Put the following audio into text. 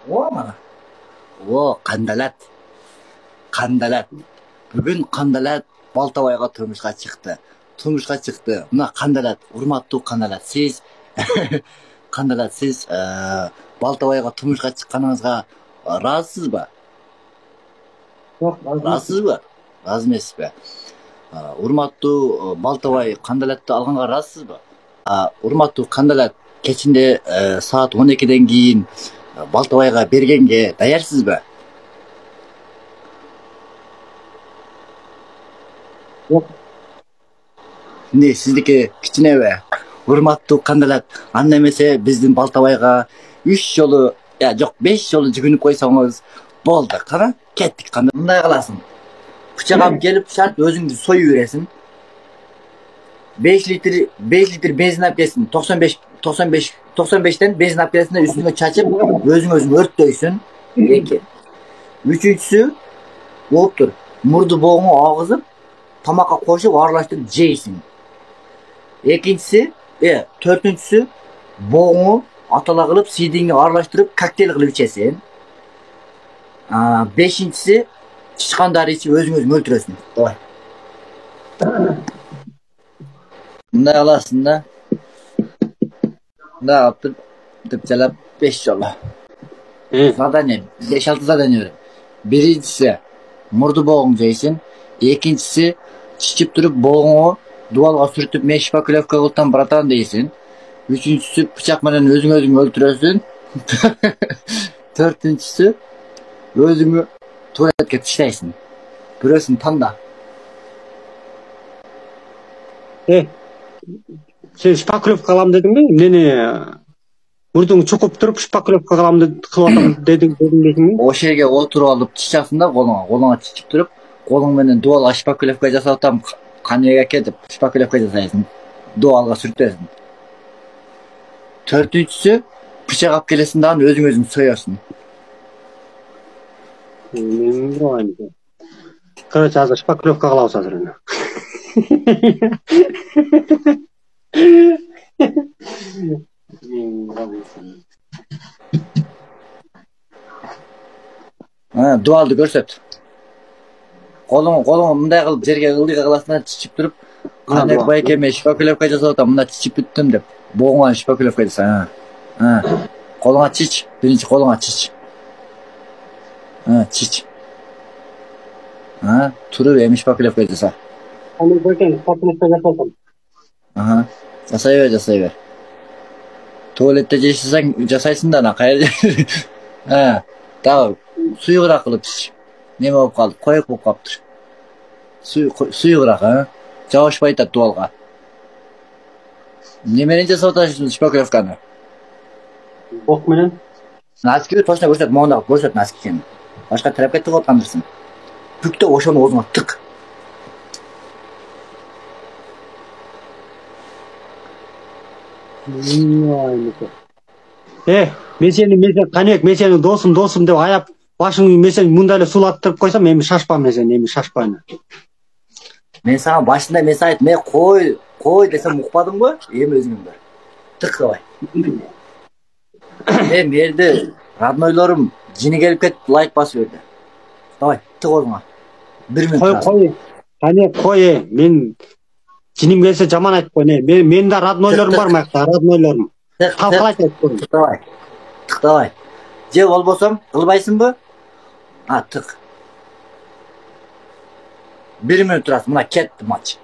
О, mana. О, Qandalat. Qandalat. Bugun Qandalat Baltabayga turmushga chiqdi. Turmushga chiqdi. Mana Qandalat, hurmatli Qandalat, siz Qandalat, siz Baltabayga turmushga chiqqaningizga rozisizmi? Yo'q, Rozisizmi? Rozi emasizmi? Hurmatli Baltabay Qandalatni olganga rozisizmi? Hurmatli Qandalat, kechinde soat 12'den keyin Baltabayga bergenge dayarsizmi? yo'q. Ne sizniki kichine be. Hurmatli Qandalat, anda emese bizdin Baltabayga 3 yolu, ya yok 5 yolu жүгүнүп койсоңуз болду. Кана кеттик. Кандай мындай кыласың? Бычак алып келип шарт өзүңдү союп бересиң. 5 litr benzin alып келсин. 95'ten benzin alып келсин, üstüne çaçıp özüң örttөйсүн. 2. Üçüncüsü болуптур. Мурду боğunu агызып, тамакка кошуп аралаштырып жейсиң. Экинчisi, төртүнчүсü боğunu атала кылып, сийдиңи аралаштырып, коктейль кылып ичесиң. Beşincisi, чычкандарды ичип өзүң өлтүрөсүң. Давай. Мындай кыласың да. Мындай кылып деп жалап 5 жолу. Задание, 5-6 задание берем. Биринчisi, мурду боğunu жейсиң. Экинчisi, чичип туруп боğunu дуалга сүртүп, мен шпаклевка кылтам братан дейсиң. Üçüncüsü, bıçak менен өзүң өлтүрөсүң. Төртүнчүсү, өзүңү туалетке таштайсың. Бирөөсүн танда. Sen şpaklövka кылам dedim mi? Meni murduңду çukup turup şpaklövka кылам dedim mi? О жерге отуруп алып чычасың да колуңа чичип туруп, колуң менен дуалга шпаклевка жасап атам, канеге кетип шпаклевка жасайсың. Дуалга сүртөсүң. Төртүнчүсү, бычак алып келесиң да өзүң соёсуң. Короче, азыр шпаклевка кылабыз азыр эне. Дуалды көрсөт. Колуң мындай кылып жерге ылдыйга кыласың, чичип туруп, кандай байке мен шпаклевка жасап атам, мына чичип бүттүм деп. Боğуңа шпаклевка жасаң. Колуңа чич, биринчи колуңа чич. Чич. Туруп эми шпаклевка жаса. Аны байке шпаклевка жасатам. Жасай бер. Туалетте жасайсың да ана кайер. Дагы суюгураак кылып чич. Неме болуп калды? Коек болуп калыптыр. Суюгураак, жабышпай атат дуалга. Неменен жасап атасың шпаклевканы? Бок менен. Носки точно көрсөт, мондагы көрсөт носкини. Башка тарапка тыгып аткандырсың. Бүктө ошону оозуңа тык. Мен сени досум деп аяп, башыңды мен сени мындай эле сулаттырып койсом, эми шашпам мен сени, шашпайм. Мен сага башында мен айттым, кой десем укпадыңбы? Эми өзүң бар. Тык давай. Мерди роднойлорум жини келип кетип лайк басып берди. Давай, тык оозуңа. 1 минут. Кой, мен Чиним келсе жаман айтып кой. Менин да роднойлорум бар мыякта, роднойлорум. Талкалайт айтып. Давай. Же болбосом кылбайсыңбы? Тык. 1 минут турасың, мына кетти матч.